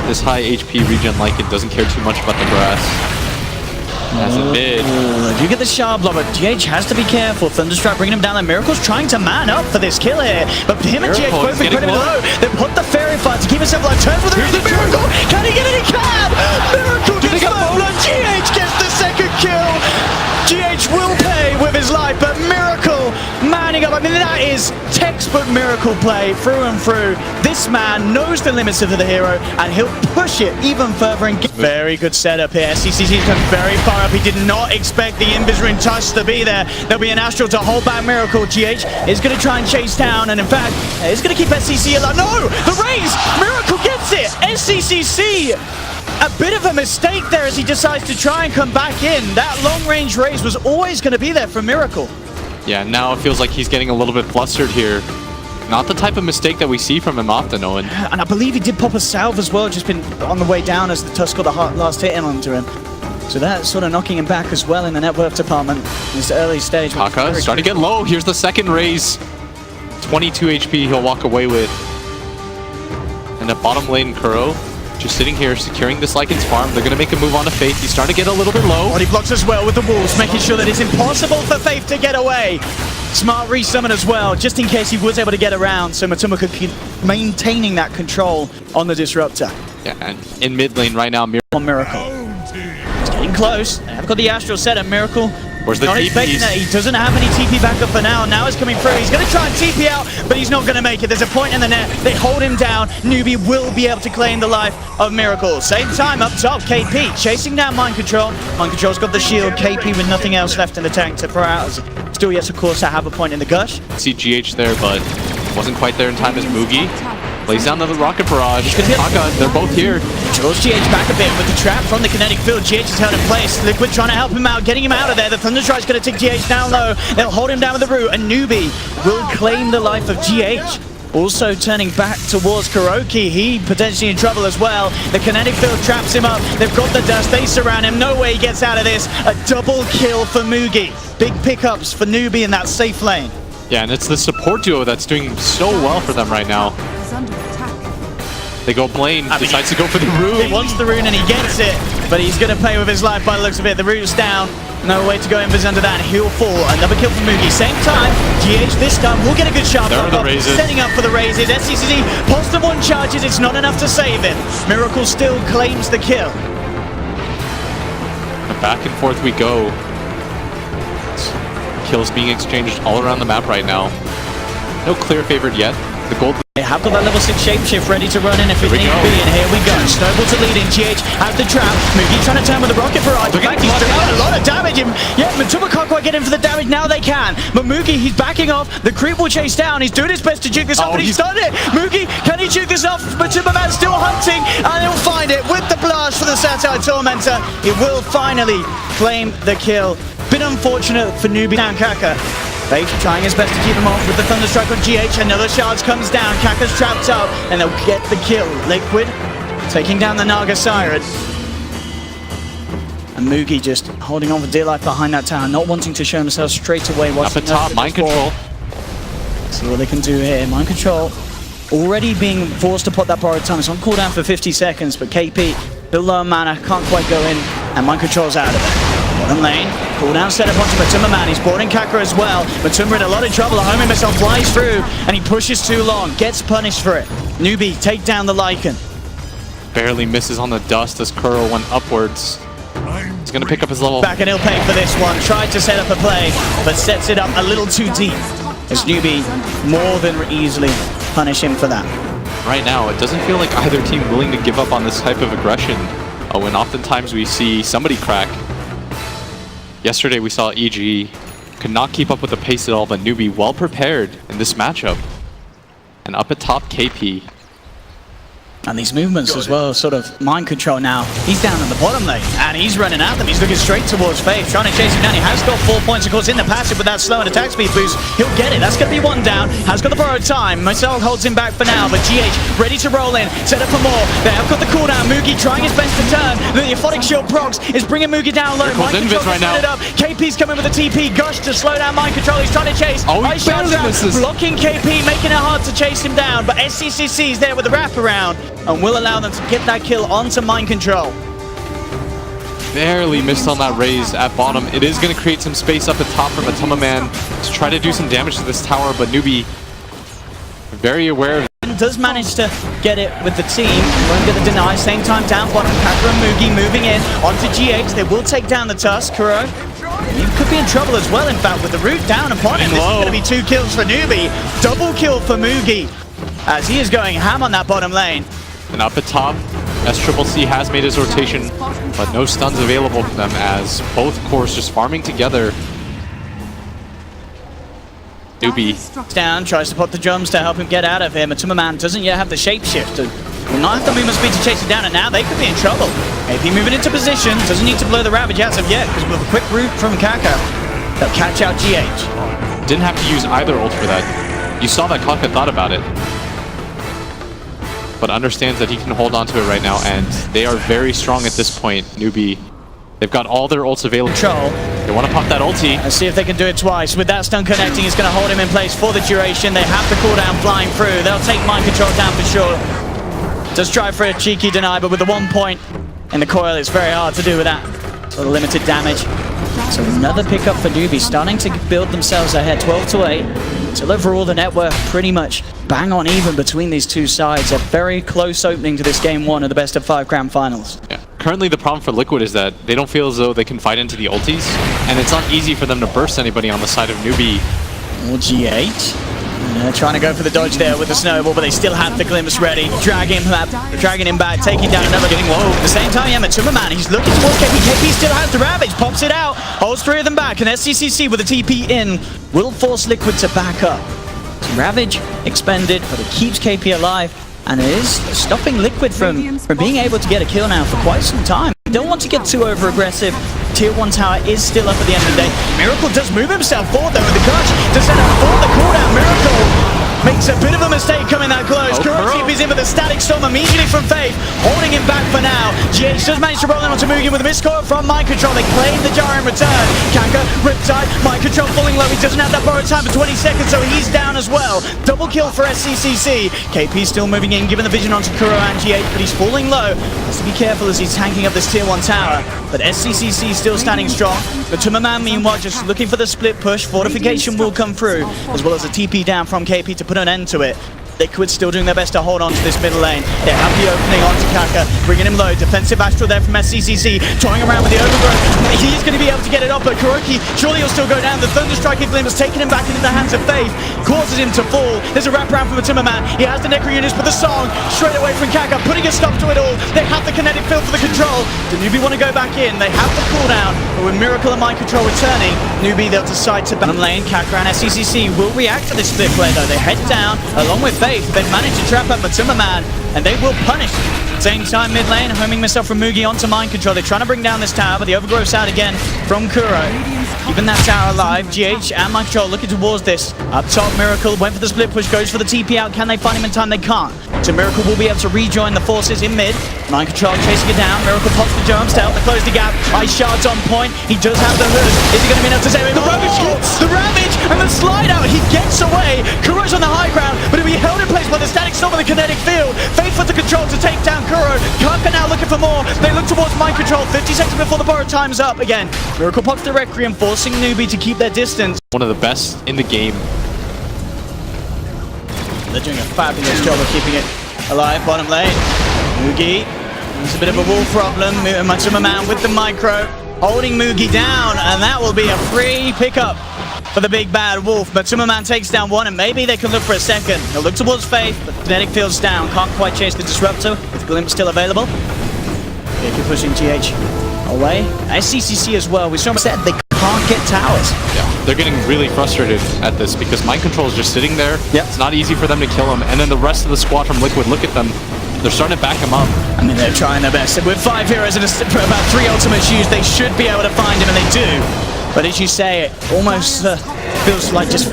This high HP regen Lycan doesn't care too much about the grass. Has a mid. You get the sharp blow, but GH has to be careful. Thunderstrike bringing him down there. Miracle's trying to man up for this kill here, but him and GH both incredibly low. They put the fairy fire to keep himself alive. Turn for the Miracle. Can he get it? He can! Miracle gets the blood. GH gets the second kill. GH will pay with his life, but Miracle manning up. I mean, that is textbook Miracle play through and through. This man knows the limits of the hero, and he'll push it even further. And very good setup here. SCCC's come very far up. He did not expect the Invis touch to be there. There'll be an Astral to hold back Miracle. GH is going to try and chase down, and in fact, is going to keep SCC alive. No! The raise! Miracle gets it! SCCC! A bit of a mistake there as he decides to try and come back in. That long-range raise was always going to be there for Miracle. Yeah, now it feels like he's getting a little bit flustered here. Not the type of mistake that we see from him often, Owen. And I believe he did pop a salve as well, just been on the way down as the Tusk got the last hit in onto him. So that's sort of knocking him back as well in the net worth department in this early stage. Kaka starting to get low. Here's the second raise. 22 HP he'll walk away with. And a bottom lane Kuro just sitting here securing this Lycan's farm. They're going to make a move on to Faith. He's starting to get a little bit low. Body blocks as well with the walls, making sure that it's impossible for Faith to get away. Smart resummon as well, just in case he was able to get around, so Matuma could keep maintaining that control on the Disruptor. Yeah, and in mid lane right now, Miracle. It's getting close. They have got the Astral set at Miracle. Where's the not expecting that. He doesn't have any TP backup for now. Now it's coming through. He's going to try and TP out, but he's not going to make it. There's a point in the net. They hold him down. Newbee will be able to claim the life of Miracle. Same time up top, KP chasing down Mind Control. Mind Control's got the shield. KP with nothing else left in the tank to throw out. Still yet, of course, to have a point in the gush. See GH there, but wasn't quite there in time as Mugi lays down the rocket barrage. Kaka, they're both here. Draws GH back a bit with the trap from the kinetic field. GH is held in place. Liquid trying to help him out, getting him out of there. The Thunderstrike's going to take GH down low. They'll hold him down with the root, and Newbee will claim the life of GH. Also turning back towards Kuroki. He potentially in trouble as well. The kinetic field traps him up. They've got the dust. They surround him. No way he gets out of this. A double kill for Mugi. Big pickups for Newbee in that safe lane. Yeah, and it's the support duo that's doing so well for them right now. They go Blaine, decides to go for the rune. He wants the rune and he gets it, but he's going to pay with his life by the looks of it. The rune's down. No way to go invis under that. He'll fall. Another kill from Mugi. Same time, GH this time will get a good shot. Setting up for the raises. SCCC, positive one charges. It's not enough to save him. Miracle still claims the kill. And back and forth we go. Kills being exchanged all around the map right now. No clear favorite yet. The gold. They have got that level 6 shapeshift ready to run in if it need be, and here we go. Snowball to lead in, GH has the trap. Mugi trying to turn with the rocket barrage. In fact, he's doing a lot of damage. Yeah, Matuma can't quite get in for the damage. Now they can. But Mugi, he's backing off. The creep will chase down. He's doing his best to juke this off, but he's done it. Mugi, can he juke this off? Matuma man's still hunting, and he'll find it with the blast for the Satire Tormentor. He will finally claim the kill. Bit unfortunate for Newbee down Kaka. Faith trying his best to keep him off with the Thunderstrike on GH. Another shards comes down. Kaka's trapped up, and they'll get the kill. Liquid taking down the Naga Siren. And Mugi just holding on for dear life behind that tower, not wanting to show himself straight away. Up at top, Mind Control. See what they can do here. Mind Control already being forced to put that borrowed time. It's on cooldown for 50 seconds, but KP, still low mana, can't quite go in, and Mind Control's out of it. Bottom lane, cooldown set up onto Matuma man. He's brought in Kaka as well. Matuma in a lot of trouble. A homing missile flies through, and he pushes too long. Gets punished for it. Newbee take down the Lycan. Barely misses on the dust as Kuro went upwards. He's going to pick up his level. Back and he'll pay for this one. Tried to set up a play, but sets it up a little too deep. As Newbee more than easily punish him for that. Right now, it doesn't feel like either team willing to give up on this type of aggression. When oftentimes we see somebody crack. Yesterday we saw EG could not keep up with the pace at all, but Newbee well prepared in this matchup. And up at top, KP. And these movements as well, sort of mind control now. He's down in the bottom lane, and he's running at them. He's looking straight towards Faith, trying to chase him down. He has got 4 points, of course, in the passive with that slow and attack speed boost. He'll get it. That's going to be one down. Has got the borrowed time. Marcel holds him back for now, but GH ready to roll in. Set up for more. They have got the cooldown. Mugi trying his best to turn. The Aphotic Shield procs is bringing Mugi down low. Mind control right now. Up. KP's coming with a TP. Gush to slow down Mind Control. He's trying to chase. Oh, he barely misses. Blocking KP, making it hard to chase him down, but SCCC's there with the wraparound. and will allow them to get that kill onto Mind Control. Barely missed on that raise at bottom. It is going to create some space up at top for Matuma Man to try to do some damage to this tower, but Newbee very aware of it. Does manage to get it with the team. Won't get the deny. Same time down bottom. Kaka and Mugi moving in onto GH. They will take down the Tusk. Kuro, he could be in trouble as well, in fact, with the root down upon him. This is going to be 2 kills for Newbee. Double kill for Mugi, as he is going ham on that bottom lane. And up at top, SCCC has made his rotation, but no stuns available for them as both cores just farming together. Newbee down, tries to pop the drums to help him get out of here. Matuma Man doesn't yet have the shapeshift. Will not have the movement speed to chase it down, and now they could be in trouble. AP moving into position, doesn't need to blow the Ravage as of yet, because with a quick route from Kaka, they'll catch out GH. didn't have to use either ult for that. You saw that Kaka thought about it, but understands that he can hold on to it right now, and they are very strong at this point. Newbee, they've got all their ults available. Control. They want to pop that ulti. Let's see if they can do it twice. With that stun connecting, it's going to hold him in place for the duration. They have the cooldown flying through. They'll take mind control down for sure. Does try for a cheeky deny, but with the 1 point in the coil, it's very hard to do with that sort of limited damage. So another pickup for Newbee, starting to build themselves ahead, 12-8. So overall, the net worth pretty much bang on even between these two sides. A very close opening to this game one of the best of 5 grand finals. Yeah. Currently, the problem for Liquid is that they don't feel as though they can fight into the ultis, and it's not easy for them to burst anybody on the side of Newbee. Or G8. Trying to go for the dodge there with the snowball, but they still have the glimpse ready. Dragging him back, taking down another, getting low. At the same time, yeah, Matuma Man, he's looking towards KP. KP still has the Ravage, pops it out, holds 3 of them back, and SCCC with the TP in will force Liquid to back up. So Ravage expended, but it keeps KP alive, and it is stopping Liquid from being able to get a kill now for quite some time. Don't want to get too over-aggressive. Tier 1 tower is still up at the end of the day. Miracle does move himself forward though with the clutch to set up for the cooldown. Miracle makes a bit of a mistake coming that close. Kuro TP's in with a static storm immediately from Faith, holding him back for now. GH does manage to roll in onto Mugen with a miscall from Mind Control. They claim the jar in return. Kaka, Riptide, Mind Control falling low. He doesn't have that borrowed time for 20 seconds, so he's down as well. Double kill for SCCC. KP still moving in, giving the vision onto Kuro and GH, but he's falling low. Has to be careful as he's tanking up this tier 1 tower. But SCCC still standing strong. Matuma Man, meanwhile, just looking for the split push. Fortification will come through, as well as a TP down from KP to put an end to it. Liquid still doing their best to hold on to this middle lane. They have the opening onto Kaka, bringing him low. Defensive Astral there from SCCC, toying around with the overgrowth. He's going to be able to get it off, but Kuroki, surely he'll still go down. The Thunderstriking Glimpse taking him back into the hands of Faith, causes him to fall. There's a wraparound from Matuma Man. He has the Necro units, but the song straight away from Kaka, putting a stop to it all. They have the kinetic field for the control. Do Newbee want to go back in? They have the cooldown, but with Miracle and Mind Control returning, Newbee, they'll decide to bottom lane. Kaka and SCCC will react to this split play though. They head down along with Faith. They've managed to trap up Matuma Man, and they will punish. Same time mid lane, homing myself from Mugi onto Mind Control. They're trying to bring down this tower, but the overgrowth's out again from Kuro. Keeping that tower alive. GH and Mind Control looking towards this. Up top, Miracle went for the split push, goes for the TP out. Can they find him in time? They can't. So Miracle will be able to rejoin the forces in mid. Mind Control chasing it down. Miracle pops the jumps to help to close the gap. Ice Shard's on point. He does have the hood. Is he going to be enough to save him? The Ravage hits! The Ravage and the slide out. He gets away. Kuro's on the high ground, but he'll be held in place by the static storm of the kinetic field. Faith with the control to take down Kuro. Kaka now looking for more. They look towards Mind Control. 50 seconds before the borrowed time's up again. Miracle pops the Requiem, forcing Newbee to keep their distance. One of the best in the game. They're doing a fabulous job of keeping it alive. Bottom lane. Mugi. It's a bit of a wall problem. Matuma Man with the micro. Holding Mugi down, and that will be a free pickup for the big bad wolf. Matuma Man takes down one, and maybe they can look for a second. They'll look towards Faith, but kinetic field's down. Can't quite chase the Disruptor with Glimpse still available. Keep pushing GH away. SCCC as well. We saw said they can't get towers. Yeah, they're getting really frustrated at this because Mind Control is just sitting there. Yep. It's not easy for them to kill him, and then the rest of the squad from Liquid, look at them. They're starting to back him up. I mean, they're trying their best. With 5 heroes and about 3 ultimates used, they should be able to find him, and they do. But as you say, it almost feels like just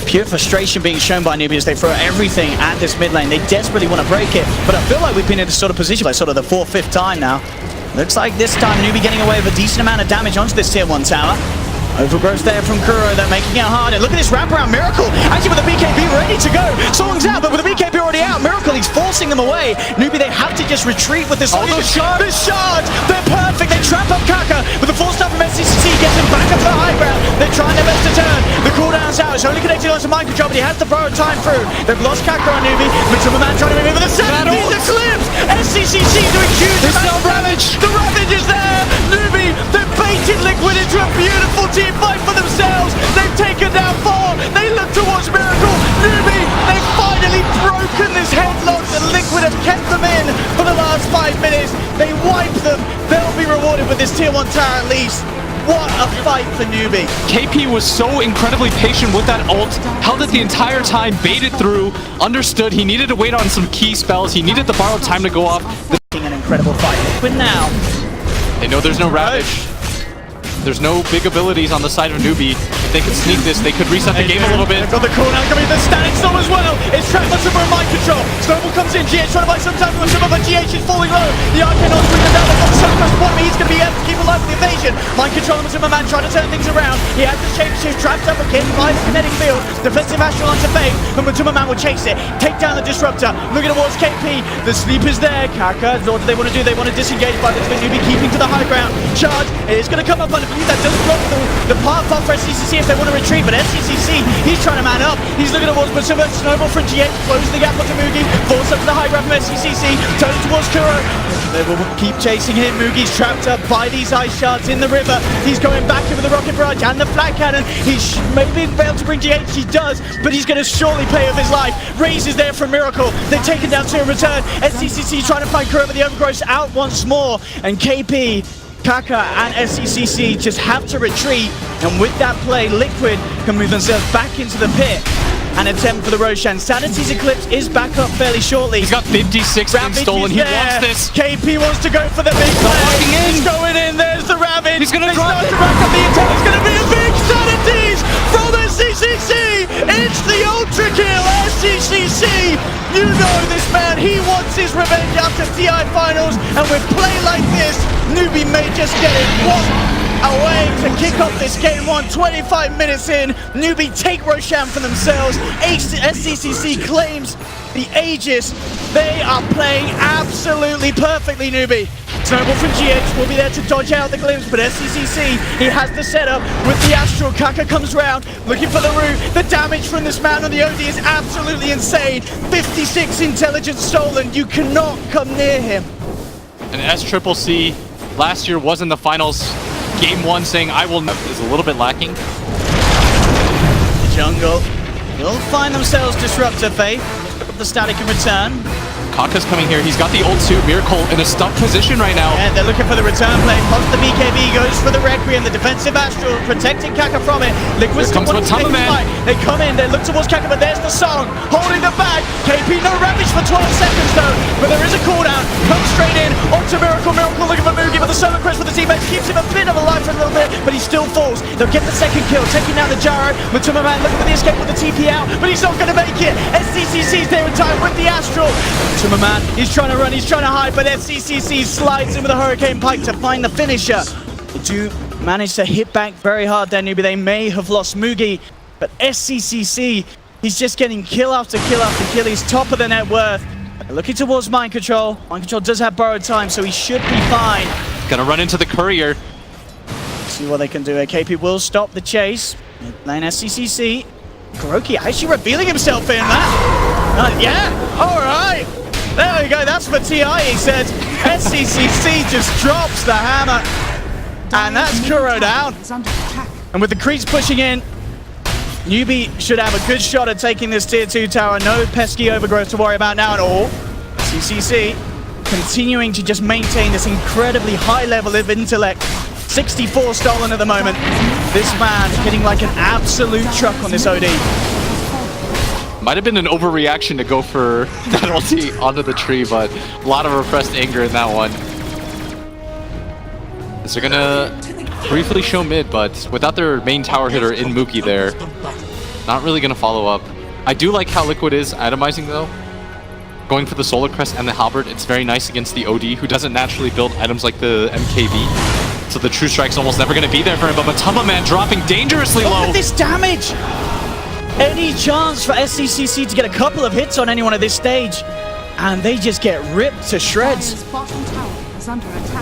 pure frustration being shown by Newbee as they throw everything at this mid lane. They desperately want to break it, but I feel like we've been in this sort of position like sort of the 4th, 5th time now. Looks like this time Newbee getting away with a decent amount of damage onto this tier 1 tower. Overgrowth there from Kuro, they're making it harder. Look at this wraparound Miracle, actually with the BKB ready to go. Song's out, but with the BKB already out, Miracle, he's forcing them away. Newbee, they have to just retreat with this. This charge, they're perfect. They trap up Kaka, but the 4-star from SCCC gets him back up to the high ground. They're trying their best to turn. The cooldown's out, it's only connected onto mind control, but he has to borrow time through. They've lost Kaka on Newbee, but Man trying to move in with the 70s eclipse. SCCC doing huge amount of damage. The Ravage is there. Newbee, they've baited Liquid into a beautiful team fight for themselves. They've taken down 4. They look towards Miracle. Newbee, they've finally broken this headlock and Liquid have kept them in for the last 5 minutes. They wipe them. They'll be rewarded with this tier 1 tower at least. What a fight for Newbee. KP was so incredibly patient with that ult, held it the entire time, baited through, understood he needed to wait on some key spells, he needed the borrowed time to go off. An incredible fight. But now, they know there's no Ravage. There's no big abilities on the side of Newbee. If they could sneak this, they could reset the game a little bit. They've got the cooldown coming, the static storm as well. It's trapped by Super mind control. Snowball comes in, GH trying to buy some time from Super, but GH is falling low. The Arcane Knowledge bringing them down. They've got the Sun Crest point, but he's going to be able to keep alive with the evasion. Mind control from Super Man trying to turn things around. He has the shape shift trapped up again by the kinetic field. Defensive Astral onto Fame, and Matuma Man will chase it. Take down the Disruptor. Looking towards KP. The sleep is there. Kaka, what do they want to do? They want to disengage by the Newbee, keeping to the high ground. Charge is going to come up on the view. That does block the path off for SCCC if they want to retreat, but SCCC, he's trying to man up. He's looking towards Matsuma, Snowball from GH, closing the gap onto Mugi, falls up to the high ground from SCCC, turns towards Kuro. They will keep chasing him. Mugi's trapped up by these ice shards in the river. He's going back in with the rocket barrage and the flat cannon. He's maybe failed to bring GH, he does, but he's going to surely pay with his life. Raze is there for Miracle. They're taken down to a return. SCCC trying to find Kuro, but the overgrowth's out once more, and KP, Kaka and SCCC just have to retreat, and with that play, Liquid can move themselves back into the pit and attempt for the Roshan. Sanity's Eclipse is back up fairly shortly. He's got 56 things stolen, he wants this. KP wants to go for the big play. He's going in, there's the Ravage. He's gonna drop it. To rack up the intent. It's going to be a big Sanity's from SCCC. It's the ultra kill, SCCC. You know this man, he wants his revenge after TI finals, and with play like this, Newbee may just get it one away to kick off this game 1. 25 minutes in, Newbee take Roshan for themselves. SCCC claims the Aegis. They are playing absolutely perfectly, Newbee. Snowball from GH will be there to dodge out the glimpse, but SCCC, he has the setup with the Astral. Kaka comes round, looking for the root. The damage from this man on the OD is absolutely insane. 56 intelligence stolen, you cannot come near him. And SCCC last year was in the finals. Game 1 saying I will not is a little bit lacking. The jungle will find themselves Disruptor, Faith. The static in return. Kaka's coming here, he's got the ult too. Miracle in a stuck position right now. And they're looking for the return play. Pops the BKB, goes for the Requiem, the defensive Astral, protecting Kaka from it. Liquid's comes Matuma Man. They come in, they look towards Kaka, but there's the song, holding the back. KP, no Ravage for 12 seconds though, but there is a cooldown. Comes straight in, onto Miracle. Miracle looking for Mugi, but the Solar Crest for the teammates keeps him a bit of a life for a little bit, but he still falls. They'll get the second kill, taking down the Gyro. Matuma Man looking for the escape with the TP out, but he's not going to make it. SCCC's there in time with the Astral. Matuma Man, he's trying to run, he's trying to hide, but SCCC slides in with a Hurricane Pike to find the finisher. They do manage to hit back very hard there, Newbee. They may have lost Mugi, but SCCC, he's just getting kill after kill after kill. He's top of the net worth. Looking towards Mind Control. Mind Control does have borrowed time, so he should be fine. Gonna run into the courier. See what they can do. KP will stop the chase. Lane SCCC. Kuroki actually revealing himself in that. Yeah, all right. There we go, that's for TI, he said. SCCC just drops the hammer. And that's Kuro down. And with the creeps pushing in, Newbee should have a good shot at taking this tier 2 tower. No pesky overgrowth to worry about now at all. SCCC continuing to just maintain this incredibly high level of intellect. 64 stolen at the moment. This man getting like an absolute truck on this OD. Might have been an overreaction to go for that ulti onto the tree, but a lot of repressed anger in that one. So they're gonna briefly show mid, but without their main tower hitter in Mookie there, not really gonna follow up. I do like how Liquid is itemizing though. Going for the Solar Crest and the Halberd, it's very nice against the OD, who doesn't naturally build items like the MKB. so the True Strike's almost never going to be there for him, but Matuma Man dropping dangerously Look low. at this damage! Any chance for SCCC to get a couple of hits on anyone at this stage, and they just get ripped to shreds.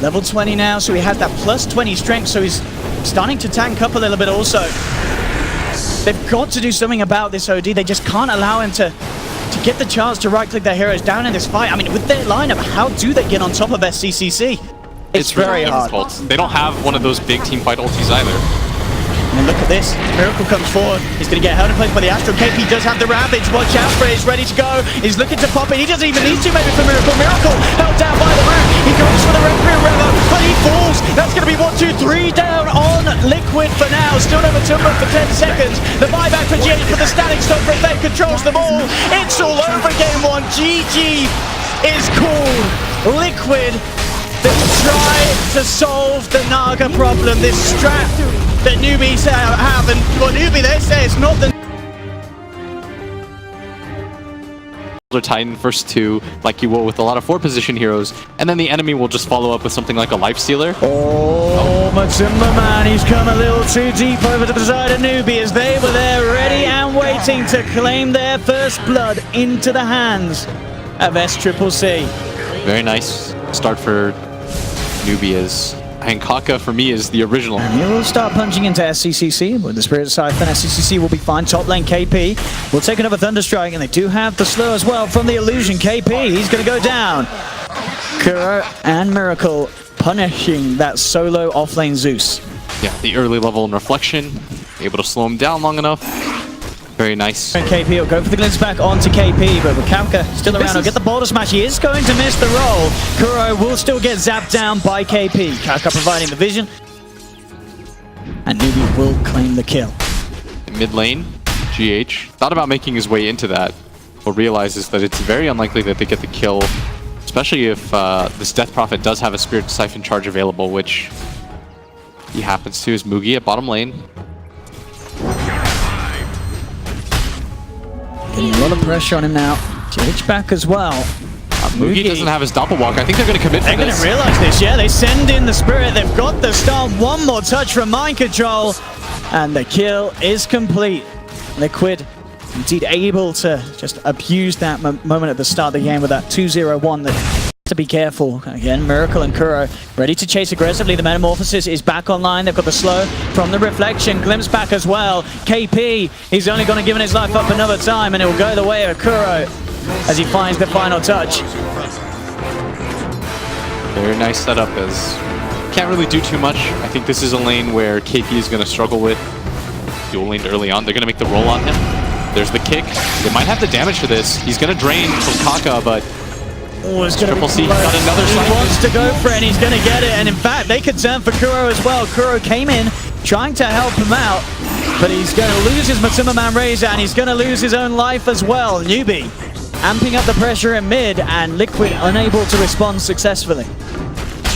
Level 20 now, so he has that plus 20 strength, so he's starting to tank up a little bit also. They've got to do something about this OD. They just can't allow him to get the chance to right-click their heroes down in this fight. I mean, with their lineup, how do they get on top of SCCC? It's very hard. They don't have one of those big team fight ultis either. And look at this. Miracle comes forward. He's going to get held in place by the Astro. KP does have the Ravage. Watch out for it. He's ready to go. He's looking to pop it. He doesn't even need to maybe for Miracle. Miracle held down by the Rat. He goes for the referee Revo, but he falls. That's going to be 1, 2, 3 down on Liquid for now. Still no Matuma for 10 seconds. The buyback for Genting for the static stop for effect controls them all. It's all over game 1. GG is called. Liquid that try to solve the Naga problem. This strat that Newbee have, and well, Newbee, they say it's not the Titan first 2, like you will with a lot of 4 position heroes, and then the enemy will just follow up with something like a life stealer. Oh, Matuma Man, he's come a little too deep over to the side of Newbee as they were there ready and waiting to claim their first blood into the hands of SCCC. Very nice start for Newbee. Is Kaka for me is the original. And he will start punching into SCCC with the Spirit Siphon. SCCC will be fine. Top lane KP will take another Thunderstrike, and they do have the slow as well from the Illusion. KP, he's going to go down. Kuro and Miracle punishing that solo offlane Zeus. Yeah, the early level and Reflection, able to slow him down long enough. Very nice. And KP will go for the glimpse back onto KP, but with Kafka still around, he'll get the boulder smash. He is going to miss the roll. Kuro will still get zapped down by KP. Kaka providing the vision. And Newbee will claim the kill. Mid lane, GH thought about making his way into that, but realizes that it's very unlikely that they get the kill, especially if this Death Prophet does have a Spirit Siphon charge available, which he happens to. Is Mugi at bottom lane. Getting a lot of pressure on him now. GH back as well. Mugi doesn't have his Doppelwalk. I think they're going to commit for this. They're going to realize this, yeah. They send in the Spirit. They've got the start. One more touch from Mind Control. And the kill is complete. Liquid indeed able to just abuse that moment at the start of the game with that 2-0-1 that... To be careful. Again, Miracle and Kuro ready to chase aggressively. The Metamorphosis is back online. They've got the slow from the Reflection. Glimpse back as well. KP, he's only going to give his life up another time, and it will go the way of Kuro as he finds the final touch. Very nice setup, as can't really do too much. I think this is a lane where KP is going to struggle with. Dual laned early on. They're going to make the roll on him. There's the kick. They might have the damage for this. He's going to drain from Kaka, but oh, it's Triple C got another He Siphon. wants to go for it, and he's going to get it. And in fact, they could turn for Kuro as well. Kuro came in trying to help him out, but he's going to lose his Matuma Man Razor, and he's going to lose his own life as well. Newbee amping up the pressure in mid, and Liquid unable to respond successfully.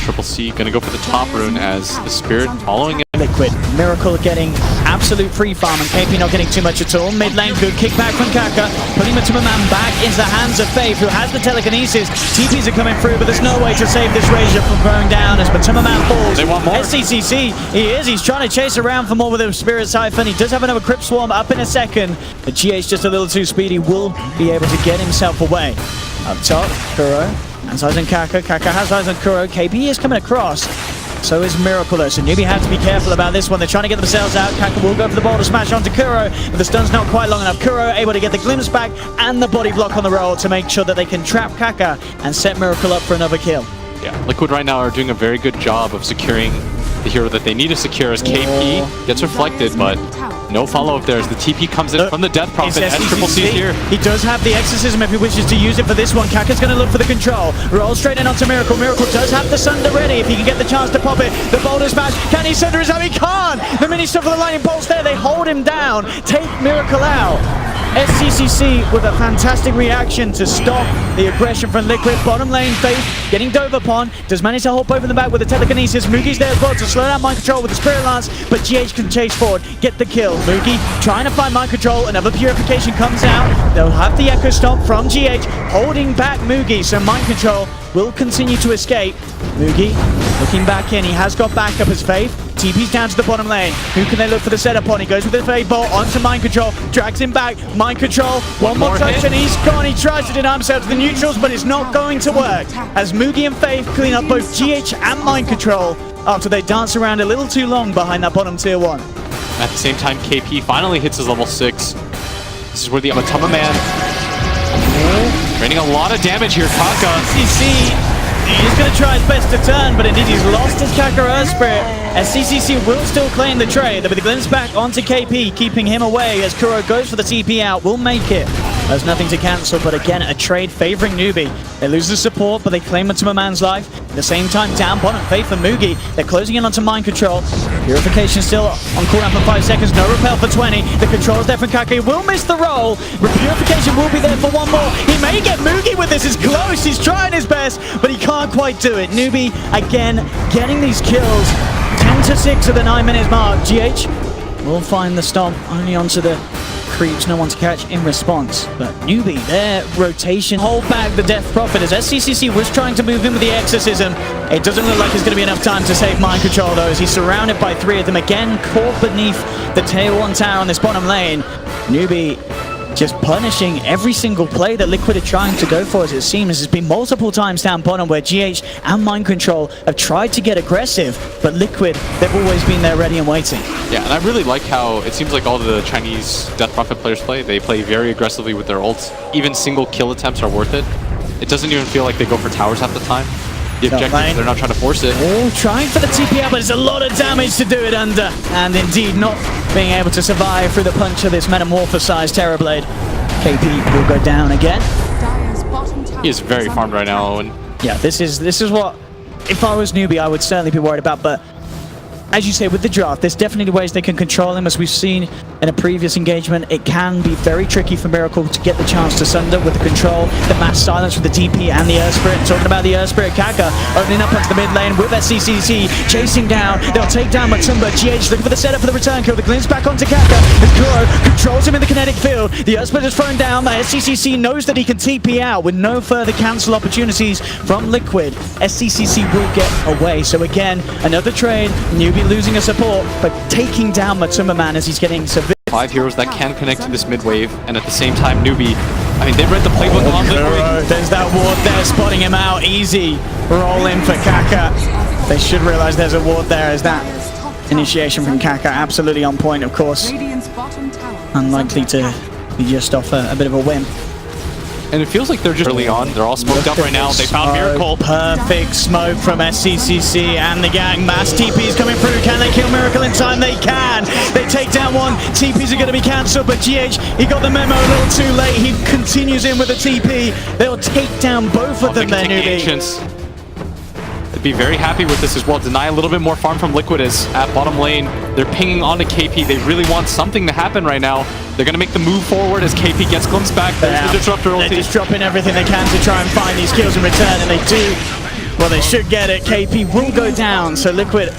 Triple C going to go for the top rune as the Spirit following it. Liquid. Miracle getting absolute free farm, and KP not getting too much at all. Mid lane, good kickback from Kaka, putting Matuma Man back into the hands of Faith, who has the telekinesis. TPs are coming through, but there's no way to save this Razor from going down as Matuma Man falls. They want more. SCCC, he's trying to chase around for more with the Spirit Siphon. He does have another Crypt Swarm up in a second, but GH just a little too speedy, will be able to get himself away. Up top, Kuro. Has eyes on Kaka. Kaka has eyes on Kuro. KP is coming across. So is Miracle though. So Newbee has to be careful about this one. They're trying to get themselves out. Kaka will go for the boulder smash onto Kuro, but the stun's not quite long enough. Kuro able to get the glimpse back and the body block on the roll to make sure that they can trap Kaka and set Miracle up for another kill. Yeah, Liquid right now are doing a very good job of securing the hero that they need to secure as KP gets reflected, but no follow-up there as the TP comes in from the Death Prophet. SCCC here. He does have the Exorcism if he wishes to use it for this one. Kaka's going to look for the control. Roll straight in onto Miracle. Miracle does have the Sunder ready if he can get the chance to pop it. The boulder smash. Can he Sunder his own? He can't! The mini stuff for the lightning bolts there. They hold him down. Take Miracle out. SCCC with a fantastic reaction to stop the aggression from Liquid. Bottom lane, Faith getting dove upon. Does manage to hop over the back with the telekinesis. Mugi's there as well to slow down mind control with the Spirit Lance, but GH can chase forward, get the kill. Mugi trying to find mind control. Another purification comes out. They'll have the Echo Stomp from GH, holding back Mugi, so mind control will continue to escape. Mugi looking back in. He has got backup as Faith. TP's down to the bottom lane. Who can they look for the setup on? He goes with the Fade Bolt onto Mind Control, drags him back. Mind Control, one more touch and he's gone. He tries to deny himself to the neutrals, but it's not going to work as Mugi and Faith clean up both GH and Mind Control after they dance around a little too long behind that bottom tier 1. At the same time, KP finally hits his level 6. This is where the Amatama Man raining a lot of damage here. Kaka. He's going to try his best to turn, but indeed he's lost his Kaka Earth Spirit. As CCC will still claim the trade. There'll be the glimpse back onto KP, keeping him away as Kuro goes for the TP out. Will make it. There's nothing to cancel, but again, a trade favoring Newbee. They lose the support, but they claim Matuma Man's life. At the same time, down bottom, Faith and Mugi. They're closing in onto Mind Control. Purification still on cooldown for 5 seconds. No repel for 20. The control's there from Kaka. He will miss the roll. Purification will be there for one more. He may get Mugi with this. It's close. He's trying his best, but he can't quite do it. Newbee, again, getting these kills. 10-6 at the 9 minutes mark. GH will find the stomp only onto the creeps, no one to catch in response. But Newbee, their rotation, hold back the Death Prophet as SCCC was trying to move in with the Exorcism. It doesn't look like there's going to be enough time to save Mind Control though, as he's surrounded by 3 of them, again caught beneath the tail 1 tower on this bottom lane. Newbee just punishing every single play that Liquid are trying to go for, as it seems. There's been multiple times down bottom where GH and Mind Control have tried to get aggressive, but Liquid, they've always been there ready and waiting. Yeah, and I really like how it seems like all the Chinese Death Prophet players play. They play very aggressively with their ults. Even single kill attempts are worth it. It doesn't even feel like they go for towers half the time. The objective, they're not trying to force it. Oh, trying for the TP out, but it's a lot of damage to do it under. And indeed, not being able to survive through the punch of this metamorphosized Terrorblade. KP will go down again. He is very farmed right now, Owen. Yeah, this is what, if I was Newbee, I would certainly be worried about, but as you say, with the draft, there's definitely ways they can control him. As we've seen in a previous engagement, it can be very tricky for Miracle to get the chance to sunder with the control, the mass silence with the DP and the Earth Spirit. Talking about the Earth Spirit, Kaka opening up onto the mid lane with SCCC, chasing down. They'll take down Matumba. GH looking for the setup for the return kill. The glimpse back onto Kaka as Kuro controls him in the kinetic field. The Earth Spirit is thrown down. The SCCC knows that he can TP out with no further cancel opportunities from Liquid. SCCC will get away. So again, another trade. Newbee losing a support, but taking down Matuma Man as he's getting severe. 5 heroes that can connect to this mid wave, and at the same time, Newbee, I mean, they read the playbook on Liquid. There's that ward there, spotting him out. Easy roll in for Kaka. They should realize there's a ward there, as that initiation from Kaka absolutely on point, of course. Unlikely to be just off a bit of a whim. And it feels like they're just early on. They're all smoked up right now. They found Miracle. Perfect smoke from SCCC and the gang. Mass TPs coming through. Can they kill Miracle in time? They can. They take down one. TPs are going to be cancelled, but GH, he got the memo a little too late. He continues in with a TP. They'll take down both of them then, Newbee. They'd be very happy with this as well. Deny a little bit more farm from Liquid as at bottom lane. They're pinging onto KP. They really want something to happen right now. They're going to make the move forward as KP gets glimpsed back. There's the Disruptor ulti. They're just dropping everything they can to try and find these kills in return, and they do. Well, they should get it. KP will go down, so Liquid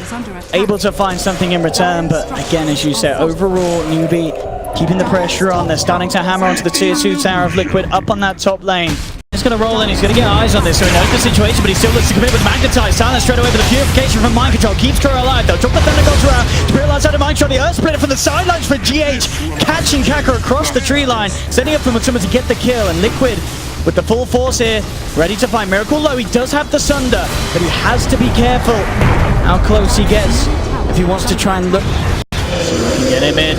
able to find something in return. But again, as you said, overall, Newbee keeping the pressure on. They're starting to hammer onto the tier 2 tower of Liquid up on that top lane. He's going to roll in, he's going to get eyes on this, so he knows the situation, but he still looks to commit with Magnetize. Silence straight away, but the purification from Mind Control keeps Kuro alive. They'll drop the Thunder Golter out. Spirit Lance out of Mind Control. The Earth Splitter from the sidelines for GH, catching Kaka across the tree line, setting up for Matsuma to get the kill, and Liquid with the full force here, ready to find Miracle low. He does have the Sunder, but he has to be careful how close he gets if he wants to try and look. Get him in.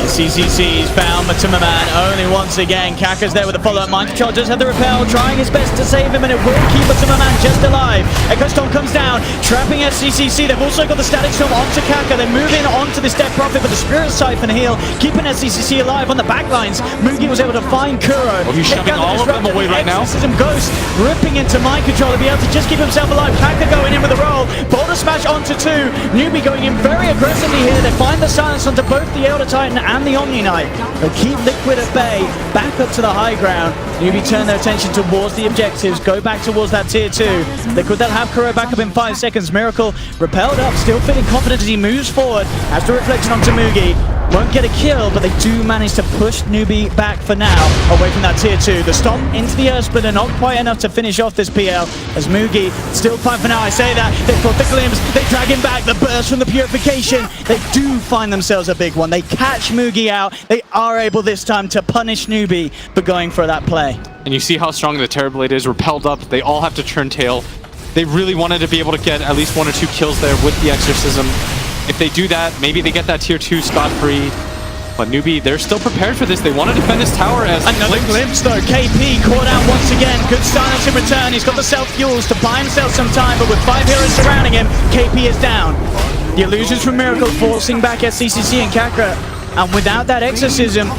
CCC's found Matuma Man only once again. Kaka's there with the follow-up. Mind Control does have the repel, trying his best to save him, and it will keep Matuma Man just alive. Echo Storm comes down, trapping SCCC. They've also got the Static Storm onto Kaka. They're moving onto this Death Prophet, but the Spirit Siphon heal, keeping SCCC alive on the backlines. Mugi was able to find Kuro. Oh, he's shoving all of them away right now. Exorcism Ghost ripping into Mind Control to be able to just keep himself alive. Kaka going in with a roll. Boulder Smash onto 2. Newbee going in very aggressively here. They find the silence on onto both the Elder Titan and the Omni Knight. They'll keep Liquid at bay, back up to the high ground. Newbee turn their attention towards the objectives, go back towards that tier 2. Liquid, they'll have Kuro back up in 5 seconds. Miracle repelled up, still feeling confident as he moves forward. Has the reflection onto Mugi. Won't get a kill, but they do manage to push Newbee back for now, away from that tier 2. The stomp into the Earth Splitter, not quite enough to finish off this PL, as Mugi still fine for now. I say that, they fought the glimpse, they drag him back, the burst from the purification. They do find themselves a big one. They catch Mugi out. They are able this time to punish Newbee for going for that play. And you see how strong the Terrorblade is, repelled up. They all have to turn tail. They really wanted to be able to get at least 1 or 2 kills there with the Exorcism. If they do that, maybe they get that tier 2 scot-free. But Newbee, they're still prepared for this. They want to defend this tower as another glimpse though. KP caught out once again. Good silence in return. He's got the self-fuels to buy himself some time, but with 5 heroes surrounding him, KP is down. The illusions from Miracle forcing back SCCC and Kakra. And without that Exorcism,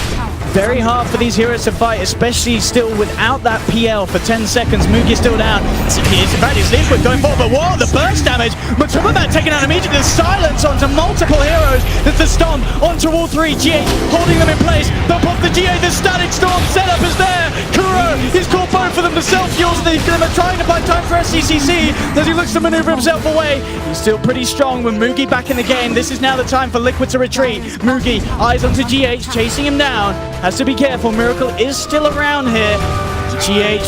very hard for these heroes to fight, especially still without that PL for 10 seconds. Mugi still down. In fact, it's Liquid going forward, but whoa, the burst damage. Matsumaman taken out immediately. The silence onto multiple heroes. There's the stomp onto all 3. GH holding them in place. They'll pop the GA. The static storm setup is there. Kuro, he's caught both of them. The self-fuels, and he's trying to buy time for SCCC as he looks to maneuver himself away. He's still pretty strong with Mugi back in the game. This is now the time for Liquid to retreat. Mugi, eyes onto GH, chasing him down. Has to be careful, Miracle is still around here. GH,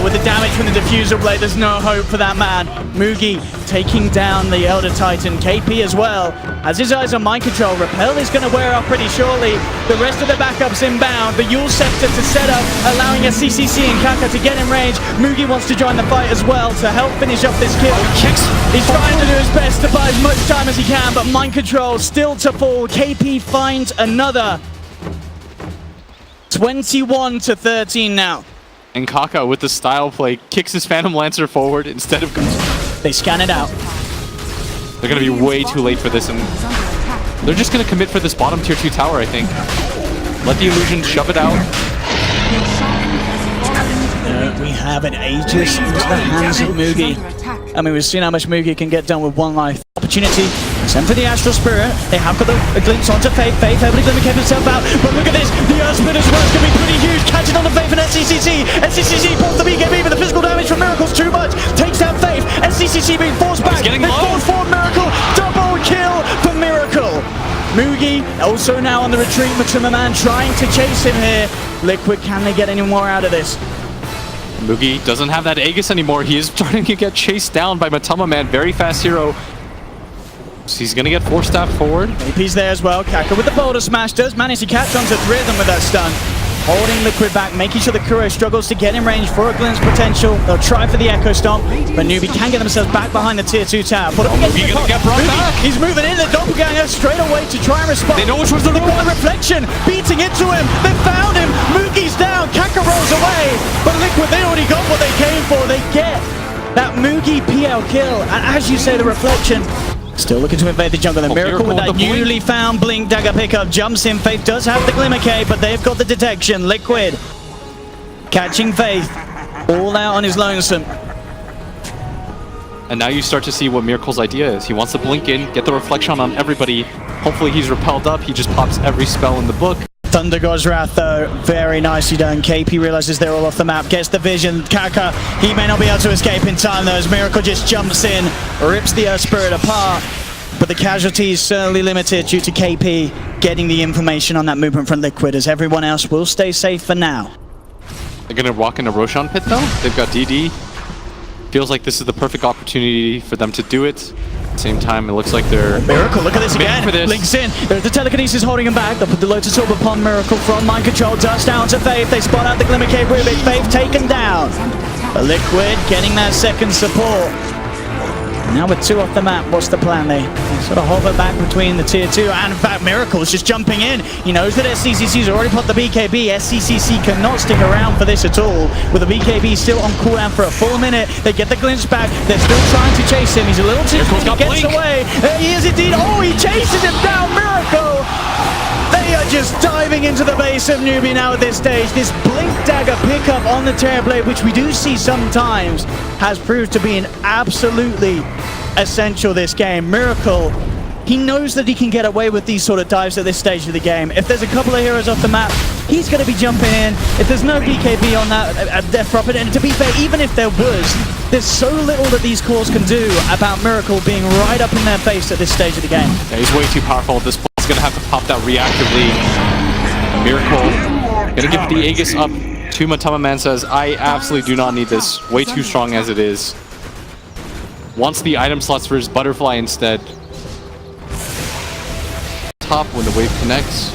with the damage from the diffuser blade, there's no hope for that man. Mugi taking down the Elder Titan. KP as well. Has his eyes on mind control. Repel is going to wear off pretty shortly. The rest of the backups inbound. The Yule Scepter to set up, allowing SCCC and Kaka to get in range. Mugi wants to join the fight as well to help finish up this kill. He's trying to do his best to buy as much time as he can, but mind control still to fall. KP finds another. 21-13 now. And Kaka with the style play kicks his Phantom Lancer forward instead of... They scan it out. They're going to be way too late for this, and they're just going to commit for this bottom tier 2 tower, I think. Let the illusion shove it out. We have an Aegis into the hands of Mugi. I mean, we've seen how much Mugi can get done with 1 life. Opportunity, send for the Astral Spirit. They have got a glimpse onto Faith. Faith heavily going to keep himself out. But look at this, the Earth Split as well is going to be pretty huge. Catching on the Faith and SCCC. SCCC pulls the BKB, but the physical damage from Miracle's too much. Takes down Faith. SCCC being forced back. They force forward Miracle. Double kill for Miracle. Mugi also now on the retreat. Matsumaman trying to chase him here. Liquid, can they get any more out of this? Mugi doesn't have that Aegis anymore. He is starting to get chased down by Matsumaman. Very fast hero. So he's going to get 4-staff forward. AP's there as well. Kaka with the boulder smash does manage to catch onto 3 of them with that stun. Holding Liquid back, making sure the Kuro struggles to get in range for a glimpse potential. They'll try for the Echo Stomp, but Newbee can get themselves back behind the tier 2 tower. Mugi gonna get brought back. He's moving in, the Doppelganger straight away to try and respond. They know which one's the reflection, beating into him. They found him. Mugi's down. Kaka rolls away, but Liquid, they already got what they came for. They get that Mugi PL kill, and as you say, the reflection. Still looking to invade the jungle. The Miracle with that newly found Blink Dagger pickup jumps in. Faith does have the Glimmer K, but they've got the detection. Liquid catching Faith all out on his lonesome. And now you start to see what Miracle's idea is. He wants to blink in, get the reflection on everybody. Hopefully he's repelled up. He just pops every spell in the book. Thunder God's Wrath though, very nicely done. KP realizes they're all off the map, gets the vision. Kaka, he may not be able to escape in time though, as Miracle just jumps in, rips the Earth Spirit apart. But the casualties certainly limited due to KP getting the information on that movement from Liquid, as everyone else will stay safe for now. They're going to walk into Roshan Pit though. They've got DD. Feels like this is the perfect opportunity for them to do it. At the same time, it looks like they're... Miracle, look at this again. For this. Links in. There's the telekinesis holding him back. They'll put the Lotus Orb upon Miracle from mind control. Dust down to Faith. They spot out the Glimmer Cave Rubik. Faith taken down. But Liquid getting that second support. Now with 2 off the map, what's the plan? They sort of hover back between the tier 2, and in fact Miracle's just jumping in. He knows that SCCC's already put the BKB. SCCC cannot stick around for this at all. With the BKB still on cooldown for a full minute, they get the glimpse back. They're still trying to chase him. He's a little too quick, he gets away. There he is indeed. Oh, he chases him down. Miracle! They are just diving into the base of Newbee now at this stage. This Blink Dagger pickup on the Terrorblade, which we do see sometimes, has proved to be an absolutely essential this game. Miracle He knows that he can get away with these sort of dives at this stage of the game. If there's a couple of heroes off the map, he's going to be jumping in. If there's no BKB on that death property, and to be fair, even if there was, there's so little that these cores can do about Miracle being right up in their face at this stage of the game. Yeah, he's way too powerful at this point. He's going to have to pop that reactively. Miracle going to give the Aegis up to Matama Man. Says, I absolutely do not need this. Way too strong as it is. Wants the item slots for his butterfly instead. Top when the wave connects.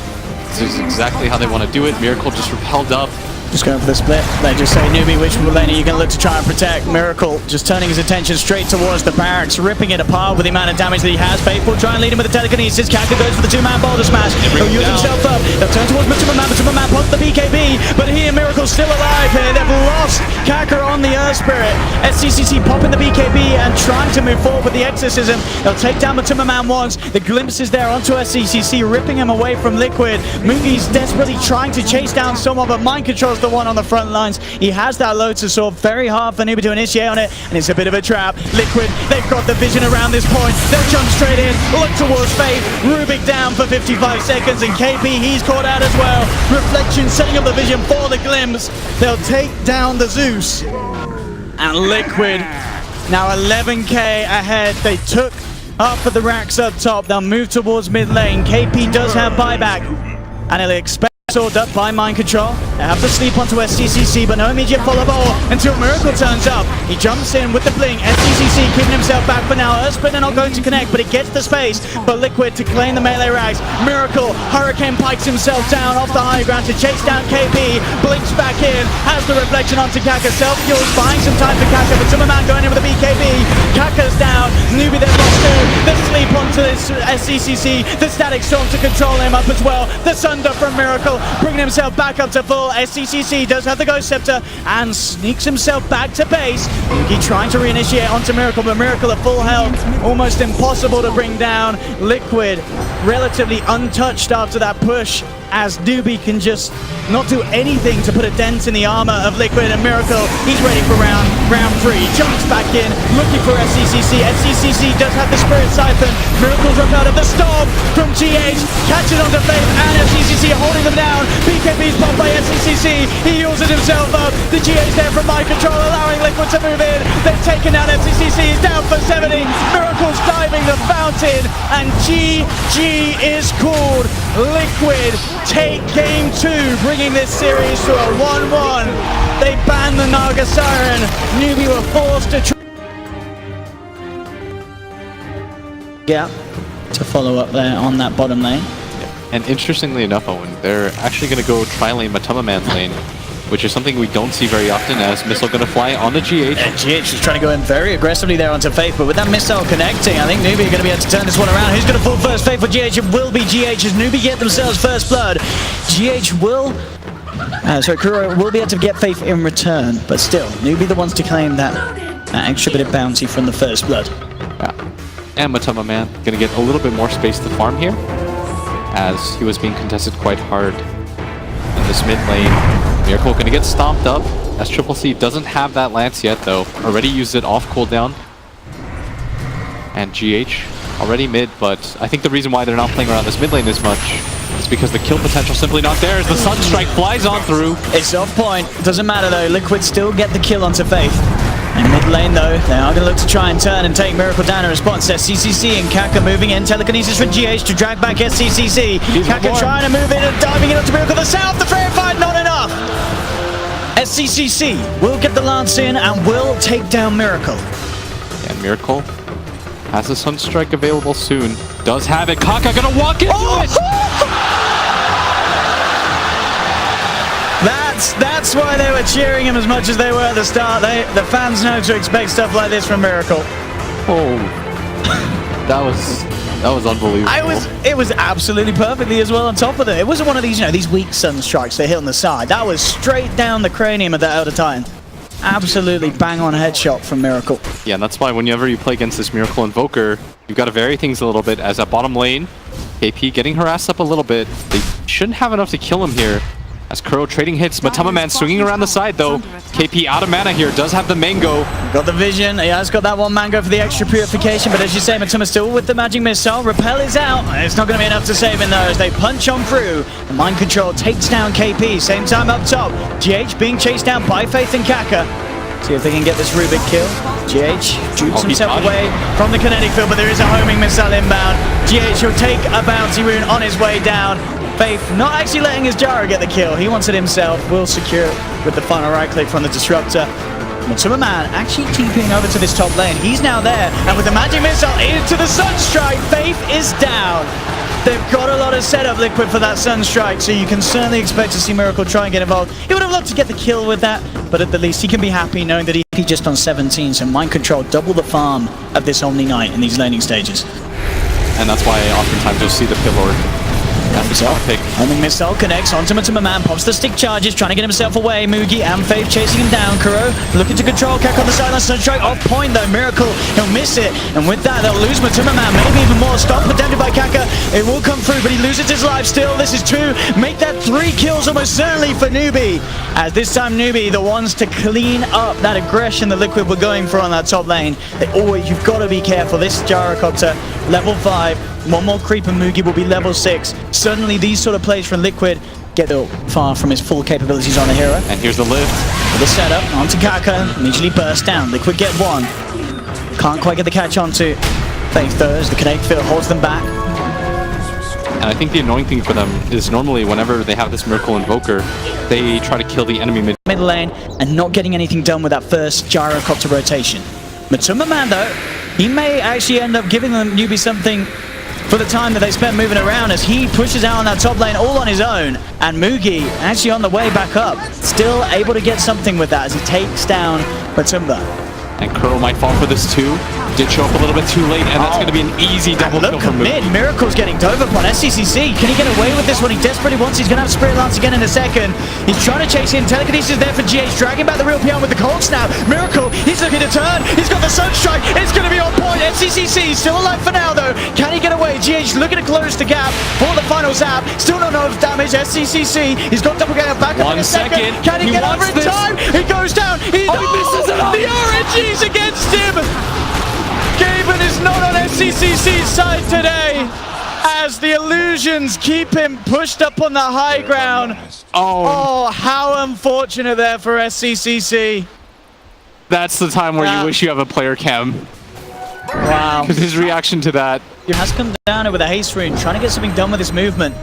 This is exactly how they want to do it. Miracle just repelled up. Just going for the split. They just say, Newbee, which lane are you going to look to try and protect? Miracle just turning his attention straight towards the barracks, ripping it apart with the amount of damage that he has. Faithful try and lead him with the telekinesis. Kaka goes for the two-man boulder smash. He'll use himself up. They'll turn towards Matuma Man. Matuma Man pops the BKB, but here Miracle's still alive here. They've lost Kaka on the Earth Spirit. SCCC popping the BKB and trying to move forward with the Exorcism. They'll take down Matuma Man once. The glimpse is there onto SCCC, ripping him away from Liquid. Moogie's desperately trying to chase down someone, but mind controls the one on the front lines. He has that Lotus Sword. Very hard for Newbee to initiate on it, and it's a bit of a trap. Liquid, they've got the vision around this point. They'll jump straight in, look towards Faith. Rubik down for 55 seconds, and KP, he's caught out as well. Reflection setting up the vision for the glimpse. They'll take down the Zeus. And Liquid, now 11k ahead. They took up for the racks up top. They'll move towards mid lane. KP does have buyback, and he'll expect sword up by mind control. They have to sleep onto SCCC, but no immediate follow ball until Miracle turns up. He jumps in with the blink. SCCC keeping himself back for now. Earthspin are not going to connect, but it gets the space for Liquid to claim the melee rags. Miracle, Hurricane pikes himself down off the high ground to chase down KP. Blinks back in, has the reflection onto Kaka. Self-fuels, buying some time for Kaka, but Timmerman going in with the BKB. Kaka's down. Newbee then lost two. The sleep onto this SCCC. The Static Storm to control him up as well. The Sunder from Miracle, bringing himself back up to full. SCCC does have the Ghost Scepter and sneaks himself back to base. He trying to reinitiate onto Miracle, but Miracle at full health. Almost impossible to bring down. Liquid relatively untouched after that push, as Newbee can just not do anything to put a dent in the armor of Liquid. And Miracle, he's ready for round 3. Jumps back in, looking for SCCC. SCCC does have the Spirit Siphon. Miracle's repelled at the Storm from GH, catches onto Faith, and SCCC holding them down. BKB's popped by SCCC. He uses himself up. The GH there from mind control, allowing Liquid to move in. They've taken down SCCC. He's down for 70. Miracle's diving the fountain, and GG is called. Liquid take game 2, bringing this series to a 1-1. They banned the Naga Siren. Newbee were forced to to follow up there on that bottom lane. And interestingly enough, Owen, they're actually going to go tri-lane Matama Man's lane, which is something we don't see very often, as Missile going to fly on the GH. And GH is trying to go in very aggressively there onto Faith, but with that Missile connecting, I think Newbee are going to be able to turn this one around. Who's going to fall first? Faith for GH? It will be GH, as Newbee get themselves first blood. GH will... Kuro will be able to get Faith in return, but still, Newbee the ones to claim that extra bit of bounty from the first blood. Yeah. And Matama Man going to get a little bit more space to farm here, as he was being contested quite hard in this mid lane. Miracle going to get stomped up, as Triple C doesn't have that Lance yet though. Already used it off cooldown. And GH already mid, but I think the reason why they're not playing around this mid lane as much is because the kill potential simply not there, as the Sunstrike flies on through. It's off point, doesn't matter though. Liquid still get the kill onto Faith. In mid lane though, they are going to look to try and turn and take Miracle down in response. SCCC and Kaka moving in. Telekinesis for GH to drag back SCCC. Kaka trying to move in and diving in onto Miracle. The south, the fair fight, not enough. SCCC will get the lance in and will take down Miracle. And Miracle has a Sunstrike available soon. Does have it. Kaka going to walk into it. That's why they were cheering him as much as they were at the start. The fans know to expect stuff like this from Miracle. Oh, that was unbelievable. It was absolutely perfectly as well on top of it. It wasn't one of these, these weak sun strikes they hit on the side. That was straight down the cranium of that Elder Titan. Absolutely bang on headshot from Miracle. Yeah, and that's why whenever you play against this Miracle Invoker, you've got to vary things a little bit, as at bottom lane, KP getting harassed up a little bit. They shouldn't have enough to kill him here. As Kuro trading hits, Matama Man swinging around the side though. KP out of mana here, does have the mango. Got the vision, he has got that one mango for the extra purification, but as you say, Matama still with the magic missile. Repel is out, it's not going to be enough to save him though as they punch on through. The mind control takes down KP, same time up top. GH being chased down by Faith and Kaka. See if they can get this Rubik kill. GH dupes himself away from the kinetic field, but there is a homing missile inbound. GH will take a bounty rune on his way down. Faith not actually letting his Jara get the kill. He wants it himself. Will secure it with the final right click from the Disruptor. Matuma Man actually TPing over to this top lane. He's now there, and with the magic missile into the Sunstrike, Faith is down. They've got a lot of setup, Liquid, for that Sunstrike, so you can certainly expect to see Miracle try and get involved. He would have loved to get the kill with that, but at the least he can be happy knowing that he's just on 17, so Mind Control double the farm of this Omni Knight in these laning stages. And that's why oftentimes you'll see the Pillor. Homing missile connects onto Matuma Man, pops the stick charges, trying to get himself away. Mugi and Faith chasing him down. Kuro looking to control Kaka on the sideline. Sunstrike off point though. Miracle, he'll miss it. And with that, they'll lose Matuma Man. Maybe even more. Stomp attempted by Kaka. It will come through, but he loses his life still. This is 2. Make that 3 kills almost certainly for Newbee. As this time Newbee, the ones to clean up that aggression that Liquid were going for on that top lane. You've got to be careful. This Gyrocopter, level 5. One more creep and Mugi will be level 6. Suddenly these sort of plays from Liquid get far from his full capabilities on the hero. And here's the lift. For the setup, onto Kaka, immediately burst down. Liquid get 1. Can't quite get the catch onto Faith though, as the kinetic field holds them back. And I think the annoying thing for them is normally whenever they have this Miracle Invoker, they try to kill the enemy mid lane and not getting anything done with that first Gyrocopter rotation. Matuma Man though, he may actually end up giving them Newbie something for the time that they spent moving around as he pushes out on that top lane all on his own. And Mugi actually on the way back up, still able to get something with that as he takes down Matumba. And Kuro might fall for this too. Did show up a little bit too late, and that's going to be an easy double kill for Mugi. Miracle's getting dove upon SCCC. Can he get away with this one? He desperately wants. He's going to have Spirit Lance again in a second. He's trying to chase in. Telekinesis there for GH, dragging back the real Pion with the cold snap. Miracle, he's looking to turn. He's got the Sunstrike. It's going to be on point. SCCC still alive for now though. Can he get away? GH looking to close the gap for the final zap. Still not enough damage. SCCC, he's got double gap back up in a second. Can he get over in time? He goes down. He misses it. The RNG's against him. Gaben is not on SCCC's side today as the illusions keep him pushed up on the high ground. Oh, how unfortunate there for SCCC. That's the time where you wish you have a player cam. Wow. Because his reaction to that. He has come down with a haste rune, trying to get something done with his movement.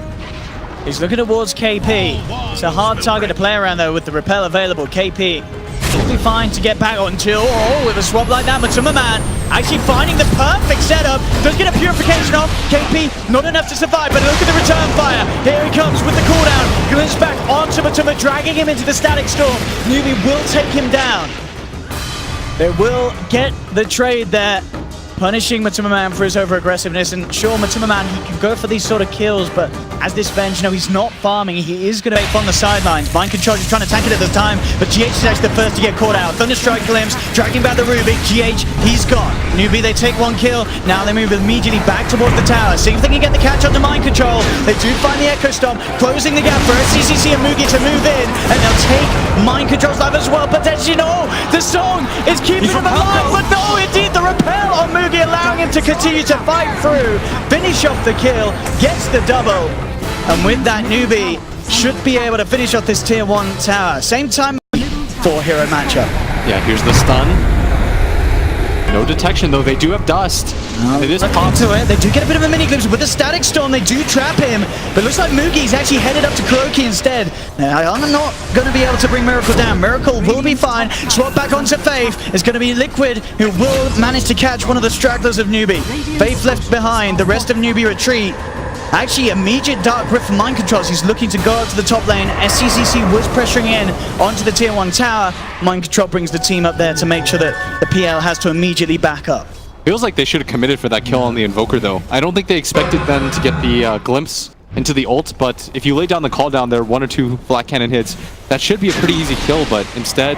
He's looking towards KP. It's a hard target to play around though with the repel available. KP will be fine to get back until, with a swap like that, Matuma Man actually finding the perfect setup. Does get a purification off. KP, not enough to survive, but look at the return fire. Here he comes with the cooldown. Glints back onto Matuma, dragging him into the static storm. Newbee will take him down. They will get the trade there, punishing Matuma Man for his over-aggressiveness. And sure, Matuma Man, he can go for these sort of kills, but as this bench, he's not farming. He is going to be on the sidelines. Mind Control is trying to tank it at the time, but GH is actually the first to get caught out. Thunderstrike glimpse, dragging back the Rubik. GH, he's gone. Newbee, they take 1 kill. Now they move immediately back towards the tower. See if they can get the catch onto Mind Control. They do find the Echo Stomp, closing the gap for SCCC and Mugi to move in, and they'll take Mind Control's life as well. Potentially, no! The song is keeping him alive, but no, indeed, the repel on Mugi allowing him to continue to fight through. Finish off the kill, gets the double. And with that, Newbee should be able to finish off this tier 1 tower. Same time for hero matchup. Yeah, here's the stun. No detection though, they do have dust. It is popped to it. They do get a bit of a mini glimpse with the static storm. They do trap him, but it looks like Mugi's actually headed up to Kuroki instead. Now, I'm not going to be able to bring Miracle down. Miracle will be fine. Swap back onto Faith. It's going to be Liquid who will manage to catch one of the stragglers of Newbee. Faith left behind. The rest of Newbee retreat. Actually, immediate Dark Grip from Mind Controls. He's looking to go up to the top lane. SCCC was pressuring in onto the tier 1 tower. Mind Control brings the team up there to make sure that the PL has to immediately back up. Feels like they should have committed for that kill on the Invoker though. I don't think they expected them to get the glimpse into the ult, but if you lay down the call down there, 1 or 2 flat cannon hits, that should be a pretty easy kill, but instead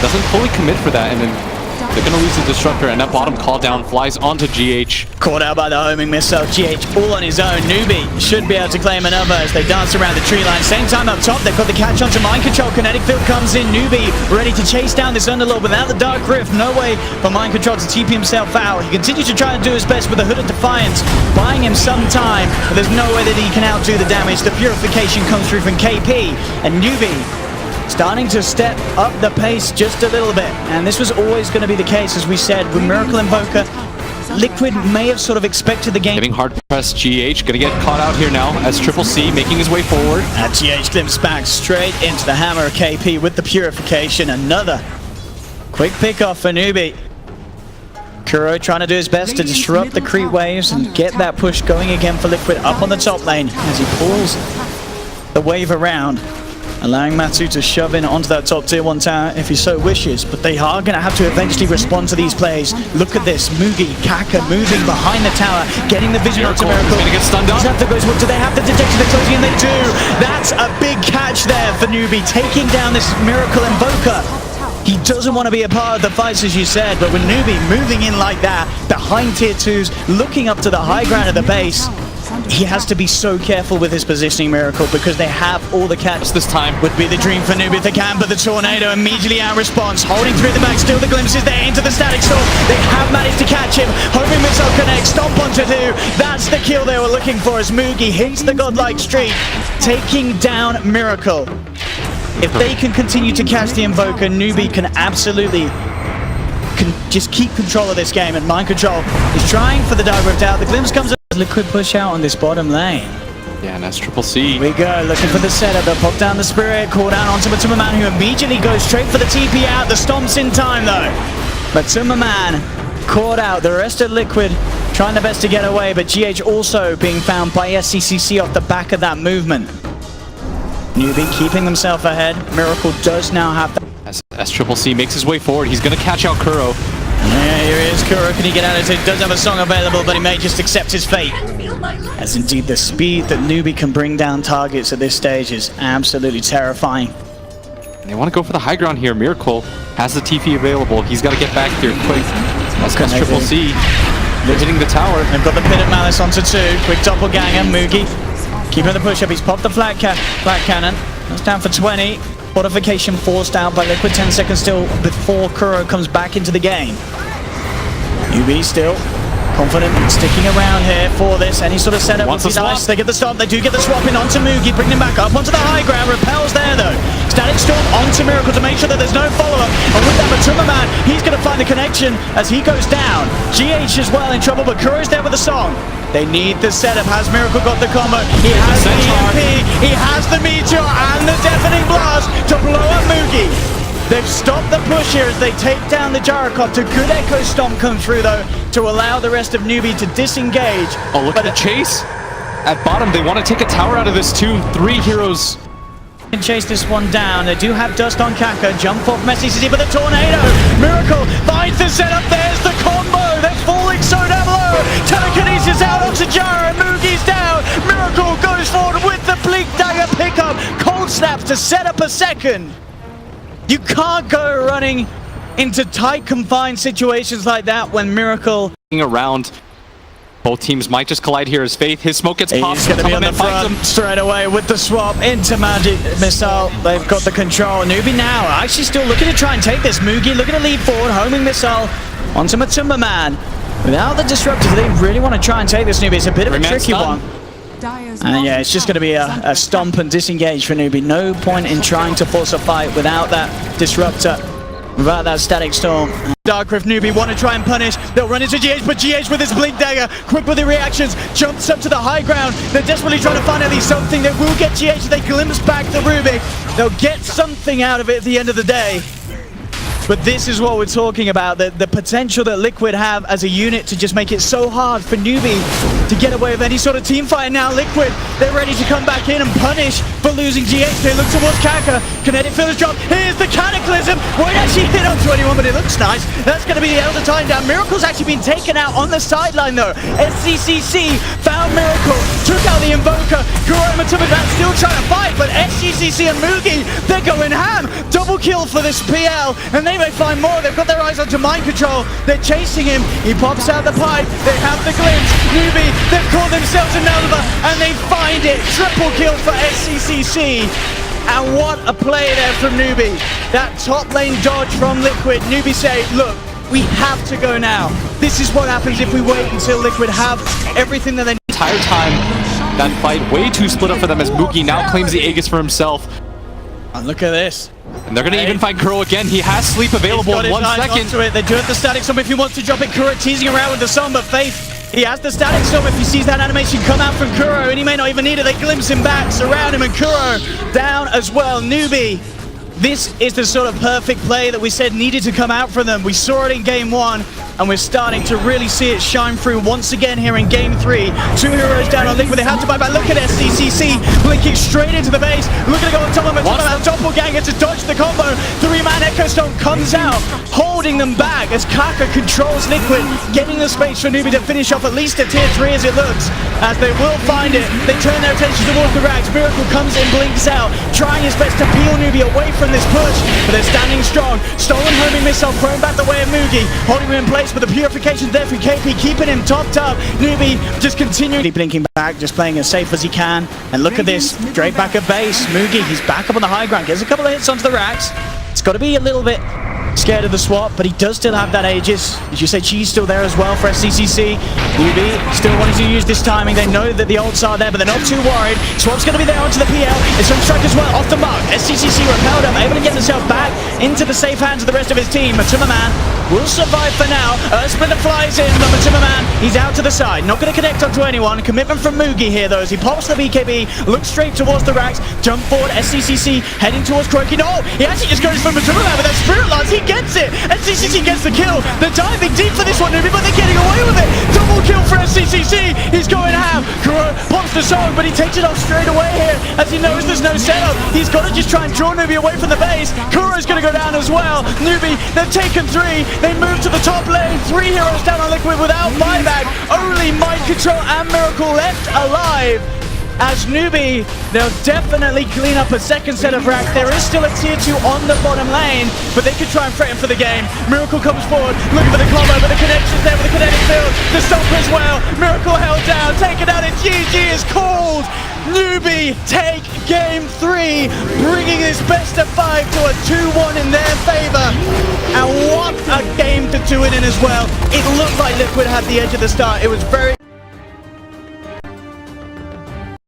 doesn't fully commit for that, and then They're going to lose the Disruptor, and that bottom call down flies onto GH. Caught out by the homing missile. GH all on his own. Newbee should be able to claim another as they dance around the tree line. Same time up top, they've got the catch onto Mind Control. Kinetic Field comes in. Newbee ready to chase down this Underlord without the Dark Rift. No way for Mind Control to TP himself out. He continues to try and do his best with the Hood of Defiance, buying him some time, but there's no way that he can outdo the damage. The Purification comes through from KP, and Newbee starting to step up the pace just a little bit. And this was always going to be the case, as we said, with Miracle Invoker. Liquid may have sort of expected the game. Getting hard pressed GH, gonna get caught out here now as Triple C making his way forward. And GH glimpses back straight into the hammer of KP with the Purification. Another quick pick off for Newbee. Kuro trying to do his best to disrupt the creep waves and get that push going again for Liquid up on the top lane as he pulls the wave around, allowing Matsu to shove in onto that top tier 1 tower if he so wishes, but they are going to have to eventually respond to these plays. Look at this, Mugi, Kaka moving behind the tower, getting the vision onto Miracle. He's going to get stunned up. What do they have to detect? They're closing and they do. That's a big catch there for Newbee, taking down this Miracle Invoker. He doesn't want to be a part of the fights, as you said, but with Newbee moving in like that, behind tier 2s, looking up to the high ground of the base, he has to be so careful with his positioning, Miracle, because they have all the catch. This time would be the dream for Newbee if they can, but the Tornado immediately out response, holding through the back, still the glimpses there into the Static Storm. They have managed to catch him. Homing Missile connect, stomp onto 2. That's the kill they were looking for as Mugi hits the godlike streak, taking down Miracle. If they can continue to catch the Invoker, Newbee can absolutely just keep control of this game, and Mind Control is trying for the Dark Rift out. The glimpse comes up. Liquid push out on this bottom lane. Yeah, and that's Triple C. Here we go, looking for the setup. They'll pop down the Spirit, call down onto Matuma who immediately goes straight for the TP out. The Stomp's in time though. Matuma caught out. The rest of Liquid trying their best to get away, but GH also being found by SCCC off the back of that movement. Newbee keeping himself ahead. Miracle does now have that. As Triple C makes his way forward, he's going to catch out Kuro. Yeah, here he is. Kuro, can he get out of it? He does have a song available, but he may just accept his fate. As indeed the speed that Newbee can bring down targets at this stage is absolutely terrifying. They want to go for the high ground here. Miracle has the TP available. He's got to get back here quick. As Triple C, they're hitting the tower. They've got the pit of Malice onto 2. Quick doppelganger. Mugi keeping the push up. He's popped the flat cannon. That's down for 20. Fortification forced out by Liquid. 10 seconds still before Kuro comes back into the game. Newbee still confident and sticking around here for this. Any sort of setup would be nice. They get the stop. They do get the swap in onto Mugi, bringing him back up onto the high ground. Repels there though. Static Storm onto Miracle to make sure that there's no follow-up. And with that Matuma he's going to find the connection as he goes down. GH as well in trouble, but Kuro's there with the song. They need the setup. Has Miracle got the combo? He has the EMP, he has the Meteor and the Deafening Blast to blow up Mugi. They've stopped the push here as they take down the Gyrocopter. Good Echo Stomp comes through though to allow the rest of Newbee to disengage. Oh, look at the chase. At bottom, they want to take a tower out of this too. 3 heroes. Can chase this one down. They do have dust on Kaka. Jump off Messi, but the Tornado. Miracle finds the setup. There's the combo. They're falling so damn low. Telekinesis out onto Jara. Mugi's down. Miracle goes forward with the Blink Dagger pickup. Cold Snaps to set up a second. You can't go running into tight, confined situations like that when Miracle around. Both teams might just collide here as Faith. His smoke gets popped. He's going to be on the front straight away with the swap into Magic Missile. They've got the control. Newbee now actually still looking to try and take this. Mugi looking to lead forward. Homing Missile onto Matuma Without the disruptors, they really want to try and take this Newbee. It's a bit of a tricky one. And yeah, it's just going to be a stomp and disengage for Newbee. No point in trying to force a fight without that disruptor, without that Static Storm. Dark Rift Newbee want to try and punish. They'll run into GH, but GH with his Blink Dagger, quick with the reactions, jumps up to the high ground. They're desperately trying to find at least something that will get GH. They glimpse back the Rubik. They'll get something out of it at the end of the day. But this is what we're talking about, the potential that Liquid have as a unit to just make it so hard for Newbee to get away with any sort of team fight. Now Liquid, they're ready to come back in and punish for losing GH. They look towards Kaka. Kinetic Field is dropped. Here's the Cataclysm. Won't actually hit onto anyone, but it looks nice. That's going to be the Elder time down. Miracle's actually been taken out on the sideline though. SCCC found Miracle, took out the Invoker. Kuro and Matuma still trying to fight, but SCCC and Mugi, they're going ham. Double kill for this PL, and they may find more. They've got their eyes onto mind control. They're chasing him. He pops out the pipe. They have the glimpse. Newbee, they've called themselves a Nova, and they find it. Triple kill for SCCC. And what a play there from Newbee. That top lane dodge from Liquid. Newbee say, look, we have to go now. This is what happens if we wait until Liquid have everything that they need. Entire time, that fight way too split up for them as Moogie now claims the Aegis for himself. And look at this. And they're going to even find Kuro again. He has sleep available in 1 second. They do have the static storm if he wants to drop it. Kuro teasing around with the sun, but Faith, he has the static storm if he sees that animation come out from Kuro, and he may not even need it. They glimpse him back, surround him, and Kuro down as well. Newbee, this is the sort of perfect play that we said needed to come out from them. We saw it in game 1, and we're starting to really see it shine through once again here in game 3. 2 heroes down on Liquid. They have to buy back. Look at SCCC blinking straight into the base. Looking to go on top of him. That doppelganger to dodge the combo. 3-man Echo Stone comes out, holding them back as Kaka controls Liquid, getting the space for Newbee to finish off at least a tier 3 as it looks. As they will find it, they turn their attention towards the racks. Miracle comes in, blinks out, trying his best to peel Newbee away from this push, but they're standing strong. Stolen homing missile thrown back the way of Moogie, holding him in place, but the purification's there for KP, keeping him topped up. Newbee just continuing blinking back, just playing as safe as he can. And look at this, straight back at base. Moogie, he's back up on the high ground, gets a couple of hits onto the racks. It's got to be a little bit scared of the swap, but he does still have that Aegis. As you say, Chi's still there as well for SCCC. Newbee still wanting to use this timing. They know that the ults are there, but they're not too worried. Swap's going to be there onto the PL. It's Sunstrike as well, off the mark. SCCC repelled up, able to get himself back into the safe hands of the rest of his team. Matuma will survive for now. Splinter flies in, but Matuma, he's out to the side. Not going to connect onto anyone. Commitment from Moogie here, though, as he pops the BKB, looks straight towards the racks, jump forward. SCCC heading towards Croaky. No, he actually just goes for Matuma with that Spirit Lance. He gets it. SCCC gets the kill. They're diving deep for this one, Newbee, but they're getting away with it. Double kill for SCCC. He's going ham. Kuro pops the song, but he takes it off straight away here as he knows there's no setup. He's got to just try and draw Newbee away from the base. Kuro's going to go down as well. Newbee, they've taken 3. They move to the top lane. 3 heroes down on Liquid without buyback. Only Mind Control and Miracle left alive. As Newbee, they'll definitely clean up a second set of racks. There is still a tier 2 on the bottom lane, but they could try and threaten for the game. Miracle comes forward, looking for the combo, but the connection's there with the kinetic field. The stomp as well. Miracle held down, taken out, and GG is called. Newbee take game 3, bringing this best of 5 to a 2-1 in their favor. And what a game to do it in as well. It looked like Liquid had the edge at the start. It was very